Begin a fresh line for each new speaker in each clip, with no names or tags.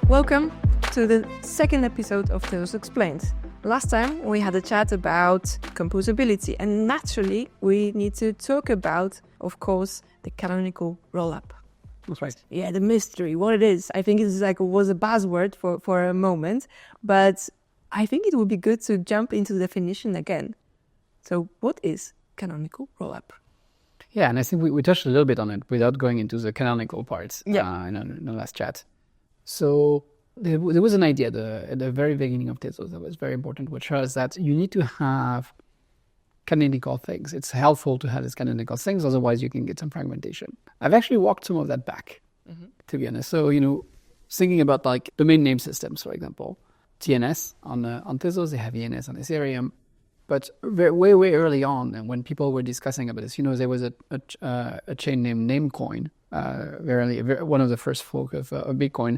Welcome to the second episode of Tezos X-Plained. Last time we had a chat about composability, and naturally we need to talk about, of course, the canonical rollup.
That's right.
Yeah, the mystery, what it is. I think it's was a buzzword for a moment, but I think it would be good to jump into the definition again. So what is canonical rollup?
Yeah, and I think we touched a little bit on it without going into the canonical parts in the last chat. So there was an idea at the very beginning of Tezos that was very important, which was that you need to have canonical things. It's helpful to have these canonical things, otherwise you can get some fragmentation. I've actually walked some of that back, to be honest. So, thinking about like domain name systems, for example, TNS on Tezos, they have ENS on Ethereum. But way early on, and when people were discussing about this, there was a chain named Namecoin, one of the first folk of Bitcoin,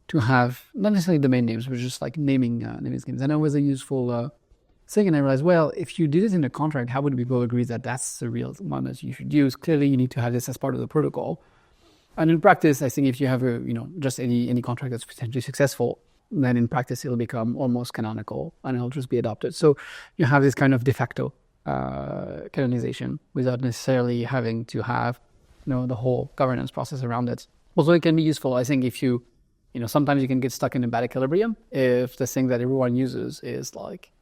to have not necessarily domain names, but just like naming schemes. And it was a useful thing. And I realized, well, if you did it in a contract, how would people agree that that's the real one that you should use? Clearly, you need to have this as part of the protocol. And in practice, I think if you have just any contract that's potentially successful, then in practice it'll become almost canonical and it'll just be adopted. So you have this kind of de facto canonization without necessarily having to have the whole governance process around it. Also, it can be useful, I think, if you sometimes you can get stuck in a bad equilibrium if the thing that everyone uses is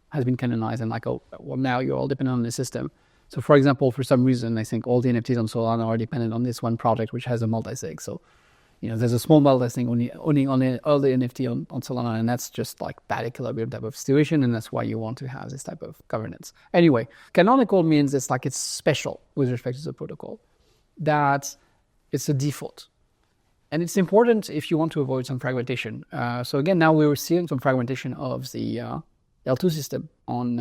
has been canonized and now you're all dependent on the system. So for example, for some reason, I think all the NFTs on Solana are dependent on this one project which has a multi-sig. So there's a small multi-sig only on all the NFT on Solana, and that's just like bad equilibrium type of situation, and that's why you want to have this type of governance. Anyway, canonical means it's special with respect to the protocol, that it's a default. And it's important if you want to avoid some fragmentation. So again, now we were seeing some fragmentation of the L2 system on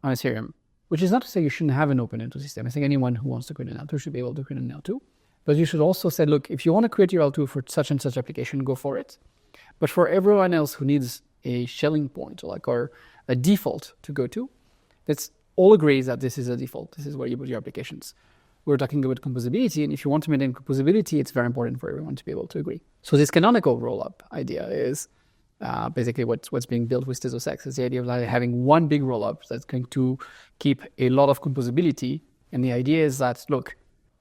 Ethereum, which is not to say you shouldn't have an open L2 system. I think anyone who wants to create an L2 should be able to create an L2. But you should also say, look, if you want to create your L2 for such and such application, go for it. But for everyone else who needs a shelling point or a default to go to, let's all agree that this is a default. This is where you put your applications. We're talking about composability, and if you want to maintain composability, it's very important for everyone to be able to agree. So this canonical rollup idea is basically what's being built with Tezos X. It's the idea of having one big rollup that's going to keep a lot of composability. And the idea is that, look,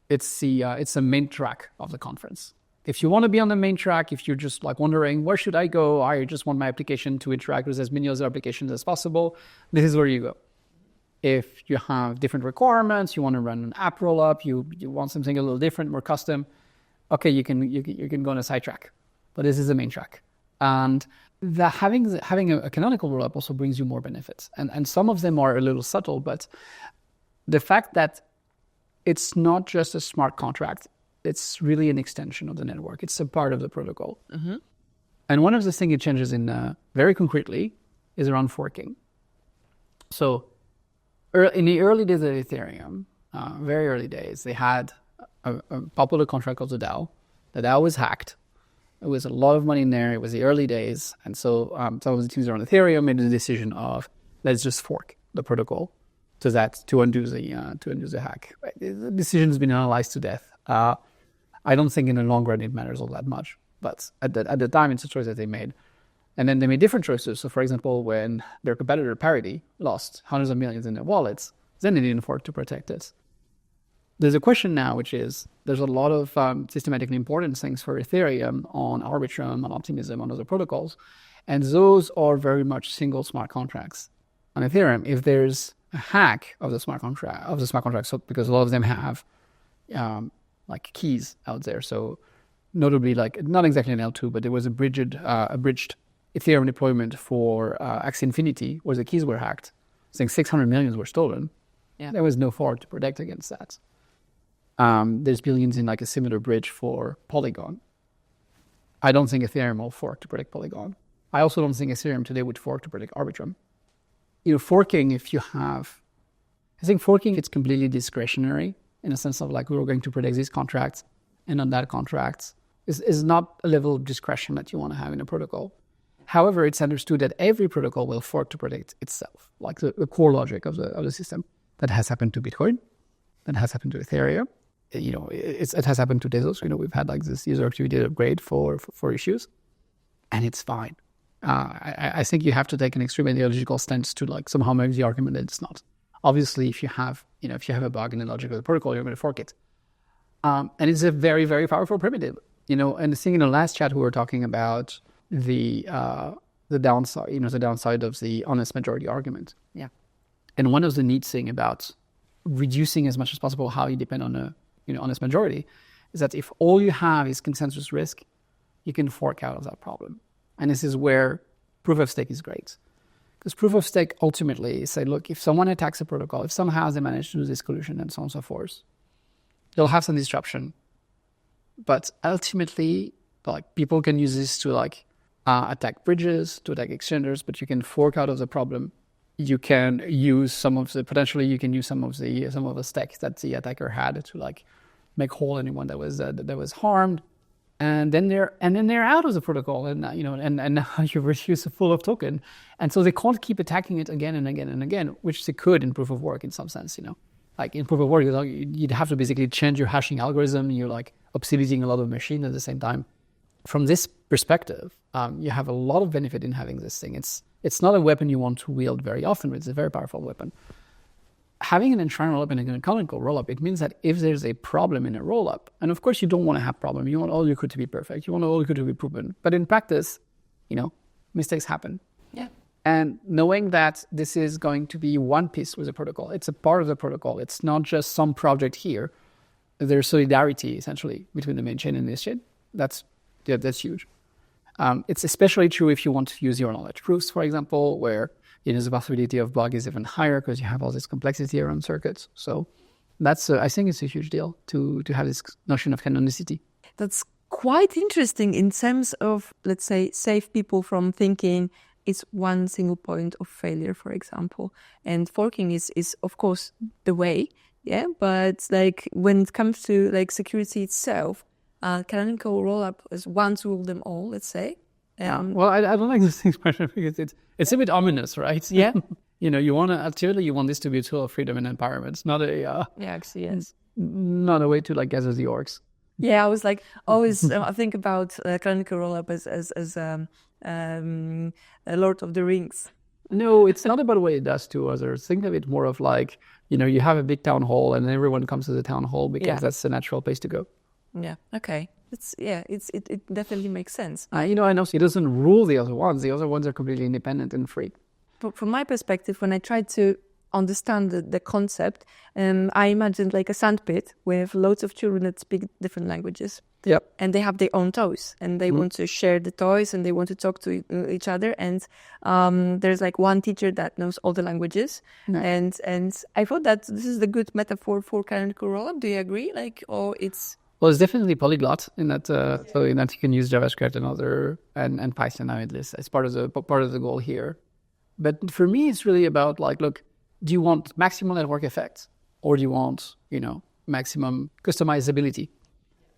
it's the main track of the conference. If you want to be on the main track, if you're just wondering, where should I go? I just want my application to interact with as many other applications as possible, this is where you go. If you have different requirements, you want to run an app rollup, you want something a little different, more custom, okay, you can go on a side track, but this is the main track. And having a canonical rollup also brings you more benefits, and some of them are a little subtle, but the fact that it's not just a smart contract, it's really an extension of the network. It's a part of the protocol. Mm-hmm. And one of the things it changes in very concretely is around forking. So in the early days of Ethereum, very early days, they had a popular contract called the DAO. The DAO was hacked. There was a lot of money in there. It was the early days. And so some of the teams around Ethereum made the decision of, let's just fork the protocol to undo the hack. The decision has been analyzed to death. I don't think in the long run it matters all that much. But at the time, it's a choice that they made. And then they made different choices. So, for example, when their competitor Parity lost hundreds of millions in their wallets, then they didn't fork to protect it. There's a question now, which is there's a lot of systematically important things for Ethereum on Arbitrum, on Optimism, on other protocols. And those are very much single smart contracts. On Ethereum, if there's a hack of the smart contract, so because a lot of them have keys out there. So notably, not exactly an L2, but there was a bridged Ethereum deployment for Axie Infinity, where the keys were hacked. I think 600 million were stolen. Yeah. There was no fork to protect against that. There's billions in a similar bridge for Polygon. I don't think Ethereum will fork to protect Polygon. I also don't think Ethereum today would fork to protect Arbitrum. Forking, I think forking, it's completely discretionary in a sense of we're going to protect these contracts and on that contract is not a level of discretion that you want to have in a protocol. However, it's understood that every protocol will fork to protect itself, the core logic of the system. That has happened to Bitcoin, that has happened to Ethereum. It has happened to Tezos. We've had this user activity upgrade for issues. and it's fine. I think you have to take an extreme ideological stance to like somehow make the argument that it's not. Obviously, if you have a bug in the logic of the protocol, you're going to fork it. And it's a very, very powerful primitive. And the thing in the last chat we were talking about the downside, the downside of the honest majority argument.
Yeah.
And one of the neat thing about reducing as much as possible how you depend on a honest majority is that if all you have is consensus risk, you can fork out of that problem. And this is where proof of stake is great. Because proof of stake ultimately say, look, if someone attacks a protocol, if somehow they manage to do this collusion and so on and so forth, they'll have some disruption. But ultimately, like people can use this to attack bridges, to attack exchangers, but you can fork out of the problem. You can use some of the stake that the attacker had to make whole anyone that was harmed. And then they're out of the protocol, and now you reduce a full of token, and so they can't keep attacking it again and again and again, which they could in proof of work in some sense. Like in proof of work, you'd have to basically change your hashing algorithm. You're obsoleting a lot of machine at the same time. From this perspective, you have a lot of benefit in having this thing. It's not a weapon you want to wield very often, but it's a very powerful weapon. Having an enshrined rollup and a canonical rollup, it means that if there's a problem in a rollup, and of course you don't want to have problem, you want all your code to be perfect, you want all your code to be proven. But in practice, mistakes happen.
Yeah.
And knowing that this is going to be one piece with the protocol, it's a part of the protocol. It's not just some project here. There's solidarity essentially between the main chain and this chain. That's huge. It's especially true if you want to use your knowledge proofs, for example, where the possibility of bug is even higher because you have all this complexity around circuits. So that's I think it's a huge deal to have this notion of canonicity.
That's quite interesting in terms of, let's say, save people from thinking it's one single point of failure, for example. And forking is of course the way, yeah. But when it comes to security itself, canonical rollup is one to rule them all, let's say.
Well, I don't like this expression because it's a bit ominous, right?
Yeah.
You want this to be a tool of freedom and empowerment, not a
actually, yes.
Not a way to gather the orcs.
Yeah, I was always I think about canonical rollup as a Lord of the Rings.
No, it's not about what it does to others. Think of it more of you have a big town hall and everyone comes to the town hall because that's the natural place to go.
Yeah. Okay. It definitely makes sense.
I know it doesn't rule the other ones. The other ones are completely independent and free.
But from my perspective, when I tried to understand the concept, I imagined a sandpit with loads of children that speak different languages.
Yep.
And they have their own toys, and they want to share the toys, and they want to talk to each other. And there's one teacher that knows all the languages. And I thought that this is a good metaphor for canonical rollup. Do you agree? Or it's...
Well, it's definitely polyglot in that. So in that you can use JavaScript and Python now at least as part of the goal here. But for me, it's really about look, do you want maximum network effect or do you want maximum customizability?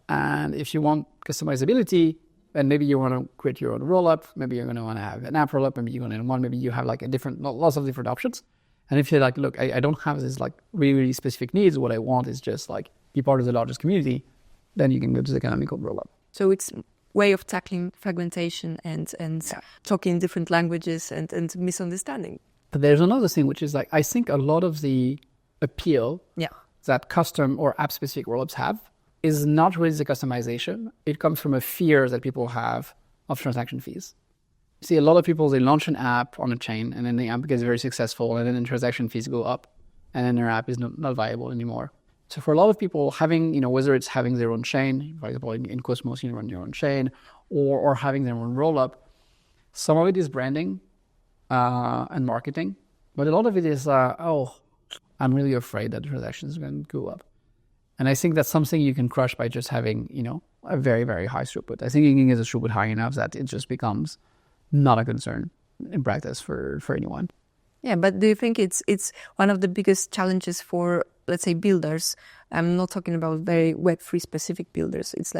And if you want customizability, then maybe you want to create your own rollup. Maybe you're going to want to have an app rollup. Maybe you're going to want maybe you have lots of different options. And if you're look, I don't have this really, really specific needs. What I want is just be part of the largest community. Then you can go to the canonical rollup.
So it's way of tackling fragmentation and talking different languages and misunderstanding.
But there's another thing, which is I think a lot of the appeal that custom or app-specific rollups have is not really the customization. It comes from a fear that people have of transaction fees. See, a lot of people, they launch an app on a chain, and then the app gets very successful, and then the transaction fees go up, and then their app is not viable anymore. So for a lot of people, having, whether it's having their own chain, for example, in Cosmos, you run your own chain, or having their own rollup, some of it is branding and marketing, but a lot of it is, I'm really afraid that the transactions are going to go up. And I think that's something you can crush by just having, a very, very high throughput. I think you can get the throughput high enough that it just becomes not a concern in practice for anyone.
Yeah, but do you think it's one of the biggest challenges for, let's say, builders? I'm not talking about very Web3 specific builders. It's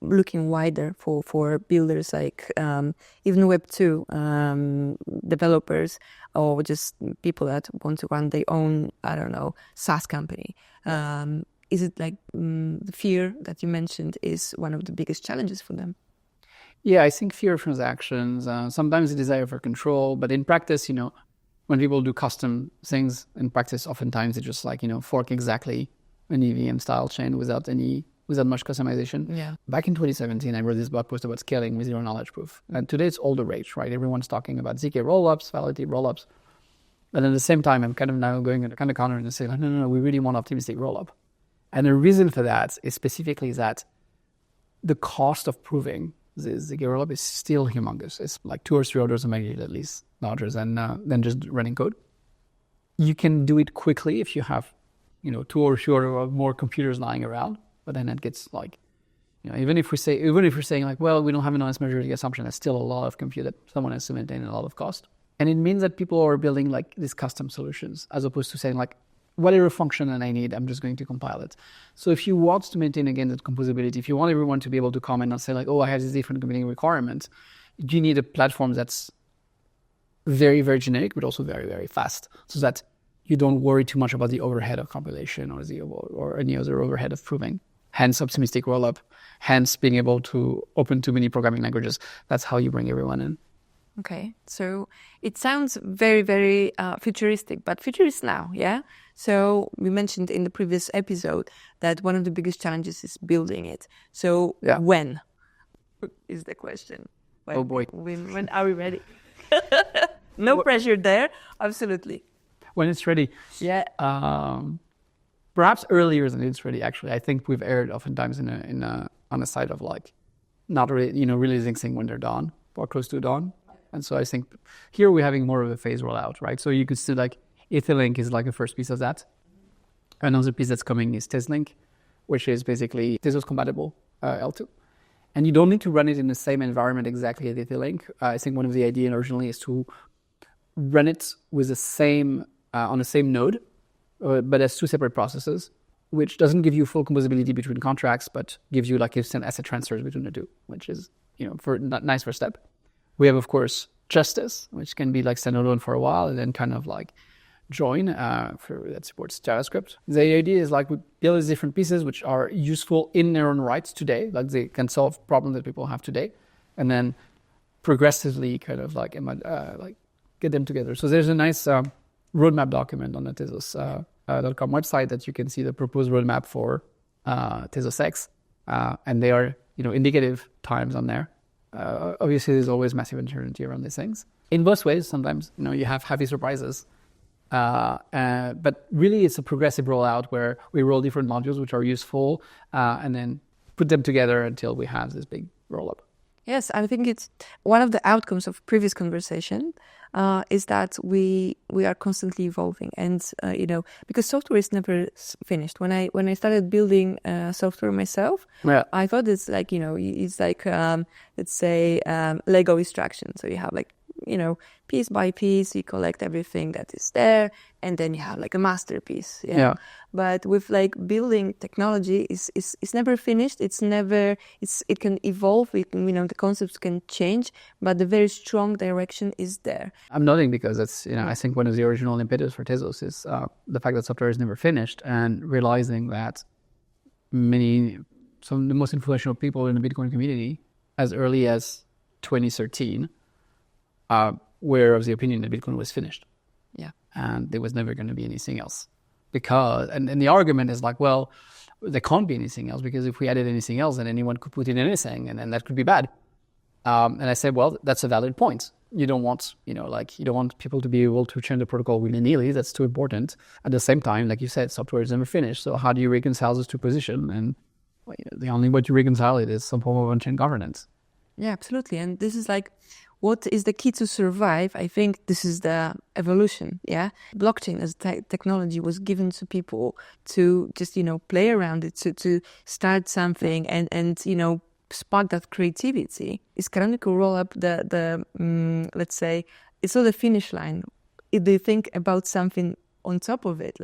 looking wider for builders even Web2 developers or just people that want to run their own, SaaS company. Is it the fear that you mentioned is one of the biggest challenges for them?
Yeah, I think fear of transactions, sometimes the desire for control, but in practice, when people do custom things in practice, oftentimes they just fork exactly an EVM style chain without much customization.
Yeah.
Back in 2017, I wrote this blog post about scaling with zero knowledge proof. And today it's all the rage, right? Everyone's talking about ZK rollups, validity rollups. And at the same time, I'm kind of now going in a kind of counter and saying, no, we really want optimistic rollup. And the reason for that is specifically that the cost of proving the ZK rollup is still humongous. It's like 2 or 3 orders of magnitude at least larger than just running code. You can do it quickly if you have 2 or 3 or more computers lying around. But then it gets even if we're saying well, we don't have an honest measurability assumption, that's still a lot of compute that someone has to maintain, a lot of cost. And it means that people are building these custom solutions as opposed to saying whatever function that I need, I'm just going to compile it. So if you want to maintain again that composability, if you want everyone to be able to comment and say oh, I have these different computing requirements, you need a platform that's very, very generic, but also very, very fast, so that you don't worry too much about the overhead of compilation or any other overhead of proving. Hence optimistic rollup, hence being able to open too many programming languages. That's how you bring everyone in.
Okay, so it sounds very, very futuristic, but futurist now, yeah? So we mentioned in the previous episode that one of the biggest challenges is building it. So when is the question?
Oh boy.
When are we ready? No pressure there, absolutely.
When it's ready.
Yeah.
Perhaps earlier than it's ready, actually. I think we've erred oftentimes on the side of not really, releasing things when they're done or close to dawn. And so I think here we're having more of a phase rollout, right? So you could see Etherlink is the first piece of that. Another piece that's coming is Tezlink, which is basically Tezos compatible L2. And you don't need to run it in the same environment exactly as Etherlink. I think one of the ideas originally is to run it with the same on the same node, but as 2 separate processes, which doesn't give you full composability between contracts, but gives you instant asset transfers between the two, which is for nice first step. We have, of course, Jstz, which can be standalone for a while and then kind of join that supports JavaScript. The idea is we build these different pieces which are useful in their own rights today, they can solve problems that people have today, and then progressively kind of get them together. So there's a nice roadmap document on the Tezos.com website that you can see the proposed roadmap for Tezos X, and they are indicative times on there. Obviously, there's always massive uncertainty around these things. In both ways, sometimes you have happy surprises, but really it's a progressive rollout where we roll different modules which are useful, and then put them together until we have this big rollup.
Yes, I think it's one of the outcomes of previous conversation is that we are constantly evolving, and because software is never finished. When I started building software myself, I thought it's it's let's say Lego instruction. So you have piece by piece, you collect everything that is there, and then you have a masterpiece. Yeah. But with building technology is never finished. It can evolve. The concepts can change, but the very strong direction is there.
I'm nodding because that's I think one of the original impetus for Tezos is the fact that software is never finished, and realizing that some of the most influential people in the Bitcoin community as early as 2013 were of the opinion that Bitcoin was finished.
Yeah.
And there was never going to be anything else. And the argument is well, there can't be anything else, because if we added anything else, then anyone could put in anything, and then that could be bad. And I said, well, that's a valid point. You don't want, you don't want people to be able to change the protocol willy-nilly. That's too important. At the same time, like you said, software is never finished. So how do you reconcile those two positions? And the only way to reconcile it is some form of on-chain governance.
Yeah, absolutely. And this is what is the key to survive? I think this is the evolution, yeah? Blockchain as technology was given to people to just, play around it, to start something and spark that creativity. Is Canonical Rollup let's say, it's not the finish line? Do you think about something on top of it?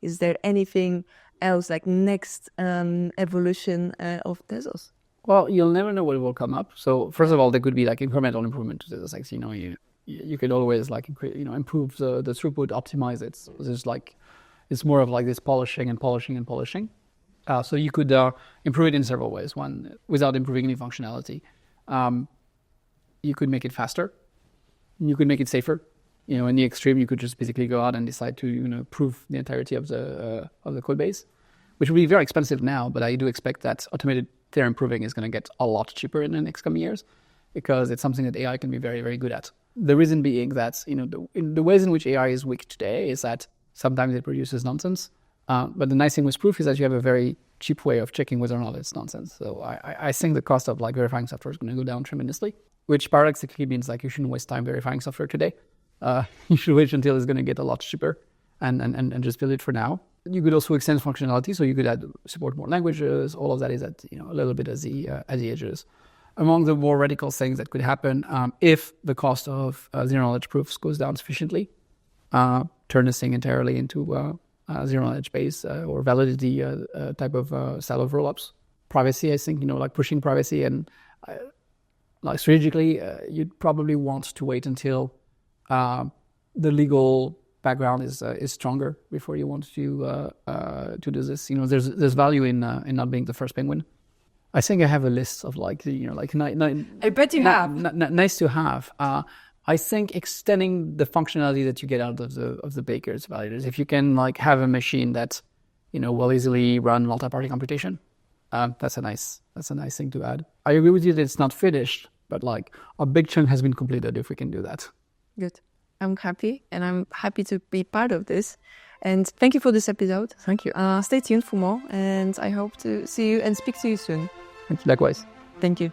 Is there anything else, next evolution of Tezos?
Well, you'll never know what will come up. So first of all, there could be incremental improvement to Tezos X. You could always improve the throughput, optimize it. So there's it's more of this polishing and polishing and polishing. So you could improve it in several ways. One, without improving any functionality. you could make it faster. You could make it safer. In the extreme, you could just basically go out and decide to, prove the entirety of the code base, which will be very expensive now. But I do expect that automated theorem proving is going to get a lot cheaper in the next coming years, because it's something that AI can be very, very good at. The reason being that, the ways in which AI is weak today is that sometimes it produces nonsense. But the nice thing with proof is that you have a very cheap way of checking whether or not it's nonsense. So I think the cost of verifying software is going to go down tremendously, which paradoxically means you shouldn't waste time verifying software today. You should wait until it's going to get a lot cheaper and just build it for now. You could also extend functionality, so you could support more languages. All of that is at a little bit at the edges. Among the more radical things that could happen, if the cost of zero-knowledge proofs goes down sufficiently, turn this thing entirely into zero-knowledge base or validity type of style of rollups. Privacy, I think, pushing privacy and strategically, you'd probably want to wait until the legal background is stronger before you want to do this. There's value in not being the first penguin. I think I have a list of I
bet you have.
Nice to have. I think extending the functionality that you get out of the Baker's validators. If you can have a machine that will easily run multi-party computation, that's a nice thing to add. I agree with you that it's not finished, but a big chunk has been completed if we can do that.
Good. I'm happy, and I'm happy to be part of this. And thank you for this episode.
Thank you.
Stay tuned for more, and I hope to see you and speak to you soon.
Likewise.
Thank you.